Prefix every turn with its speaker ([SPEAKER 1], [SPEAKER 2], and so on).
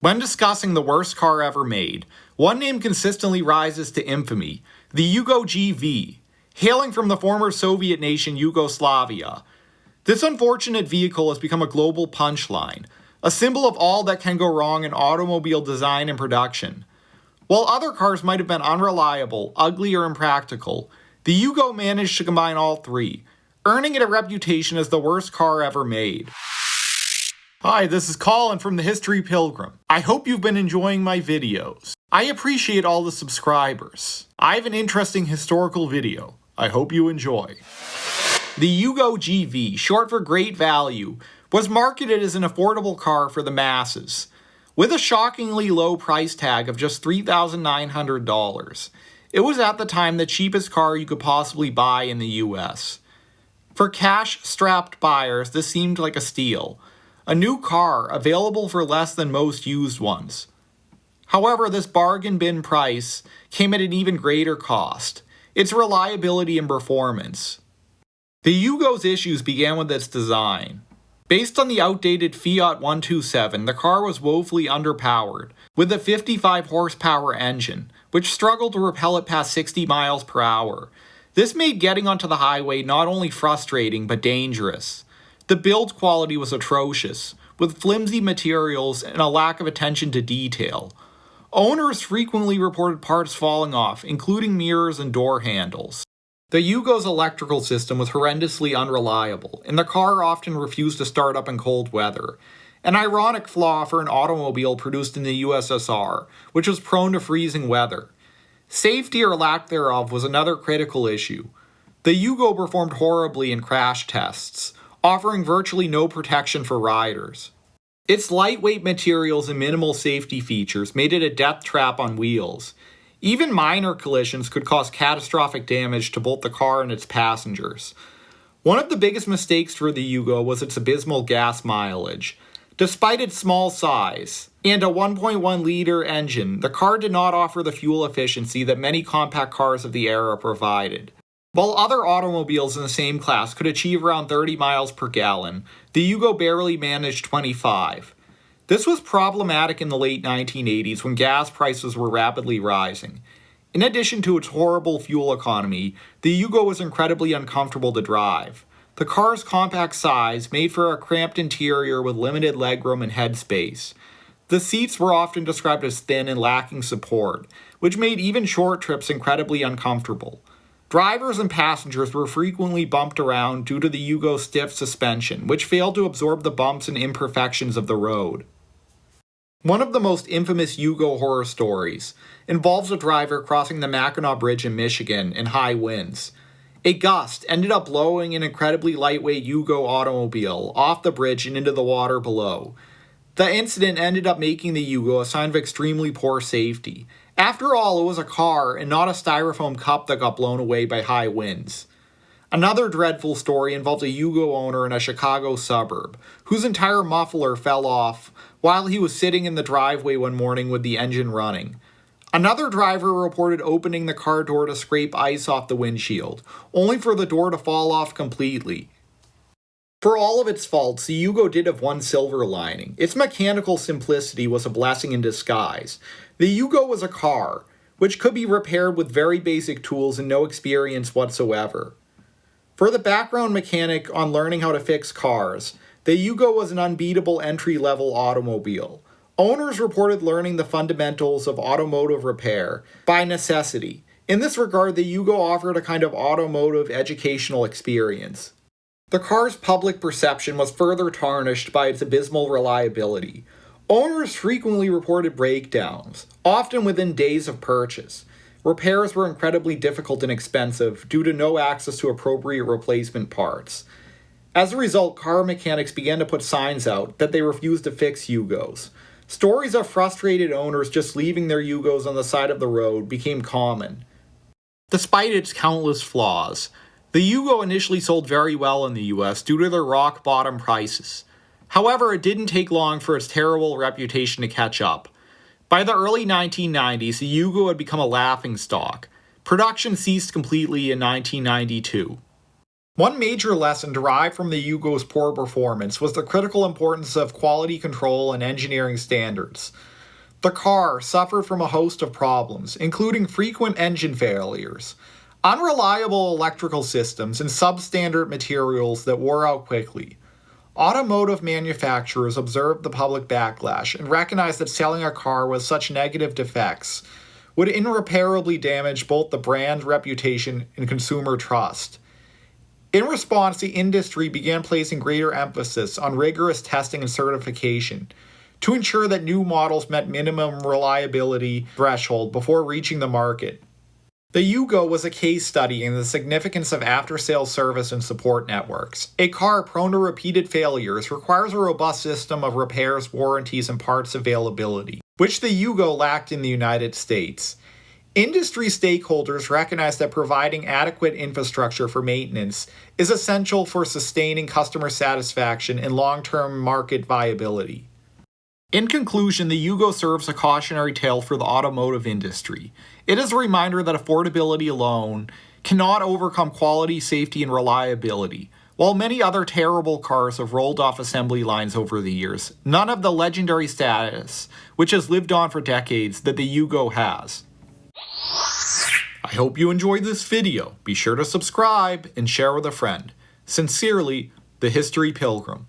[SPEAKER 1] When discussing the worst car ever made, one name consistently rises to infamy, the Yugo GV, hailing from the former Soviet nation Yugoslavia. This unfortunate vehicle has become a global punchline, a symbol of all that can go wrong in automobile design and production. While other cars might have been unreliable, ugly, or impractical, the Yugo managed to combine all three, earning it a reputation as the worst car ever made. Hi, this is Colin from the History Pilgrim. I hope you've been enjoying my videos. I appreciate all the subscribers. I have an interesting historical video. I hope you enjoy. The Yugo GV, short for Great Value, was marketed as an affordable car for the masses, with a shockingly low price tag of just $3,900. It was at the time the cheapest car you could possibly buy in the US. For cash-strapped buyers, this seemed like a steal. A new car available for less than most used ones. However, this bargain bin price came at an even greater cost, its reliability and performance. The Yugo's issues began with its design. Based on the outdated Fiat 127, the car was woefully underpowered, with a 55 horsepower engine, which struggled to propel it past 60 miles per hour. This made getting onto the highway not only frustrating, but dangerous. The build quality was atrocious, with flimsy materials and a lack of attention to detail. Owners frequently reported parts falling off, including mirrors and door handles. The Yugo's electrical system was horrendously unreliable, and the car often refused to start up in cold weather, an ironic flaw for an automobile produced in the USSR, which was prone to freezing weather. Safety or lack thereof was another critical issue. The Yugo performed horribly in crash tests, offering virtually no protection for riders. Its lightweight materials and minimal safety features made it a death trap on wheels. Even minor collisions could cause catastrophic damage to both the car and its passengers. One of the biggest mistakes for the Yugo was its abysmal gas mileage. Despite its small size and a 1.1-liter engine, the car did not offer the fuel efficiency that many compact cars of the era provided. While other automobiles in the same class could achieve around 30 miles per gallon, the Yugo barely managed 25. This was problematic in the late 1980s when gas prices were rapidly rising. In addition to its horrible fuel economy, the Yugo was incredibly uncomfortable to drive. The car's compact size made for a cramped interior with limited legroom and headspace. The seats were often described as thin and lacking support, which made even short trips incredibly uncomfortable. Drivers and passengers were frequently bumped around due to the Yugo's stiff suspension, which failed to absorb the bumps and imperfections of the road. One of the most infamous Yugo horror stories involves a driver crossing the Mackinac Bridge in Michigan in high winds. A gust ended up blowing an incredibly lightweight Yugo automobile off the bridge and into the water below. The incident ended up making the Yugo a sign of extremely poor safety. After all, it was a car and not a styrofoam cup that got blown away by high winds. Another dreadful story involved a Yugo owner in a Chicago suburb, whose entire muffler fell off while he was sitting in the driveway one morning with the engine running. Another driver reported opening the car door to scrape ice off the windshield, only for the door to fall off completely. For all of its faults, the Yugo did have one silver lining. Its mechanical simplicity was a blessing in disguise. The Yugo was a car, which could be repaired with very basic tools and no experience whatsoever. For the background mechanic on learning how to fix cars, the Yugo was an unbeatable entry-level automobile. Owners reported learning the fundamentals of automotive repair by necessity. In this regard, the Yugo offered a kind of automotive educational experience. The car's public perception was further tarnished by its abysmal reliability. Owners frequently reported breakdowns, often within days of purchase. Repairs were incredibly difficult and expensive due to no access to appropriate replacement parts. As a result, car mechanics began to put signs out that they refused to fix Yugos. Stories of frustrated owners just leaving their Yugos on the side of the road became common. Despite its countless flaws, the Yugo initially sold very well in the US due to their rock-bottom prices. However, it didn't take long for its terrible reputation to catch up. By the early 1990s, the Yugo had become a laughingstock. Production ceased completely in 1992. One major lesson derived from the Yugo's poor performance was the critical importance of quality control and engineering standards. The car suffered from a host of problems, including frequent engine failures, unreliable electrical systems, and substandard materials that wore out quickly. Automotive manufacturers observed the public backlash and recognized that selling a car with such negative defects would irreparably damage both the brand's reputation and consumer trust. In response, the industry began placing greater emphasis on rigorous testing and certification to ensure that new models met minimum reliability threshold before reaching the market. The Yugo was a case study in the significance of after-sales service and support networks. A car prone to repeated failures requires a robust system of repairs, warranties, and parts availability, which the Yugo lacked in the United States. Industry stakeholders recognize that providing adequate infrastructure for maintenance is essential for sustaining customer satisfaction and long-term market viability. In conclusion, the Yugo serves a cautionary tale for the automotive industry. It is a reminder that affordability alone cannot overcome quality, safety, and reliability. While many other terrible cars have rolled off assembly lines over the years, none have the legendary status, which has lived on for decades, that the Yugo has. I hope you enjoyed this video. Be sure to subscribe and share with a friend. Sincerely, the History Pilgrim.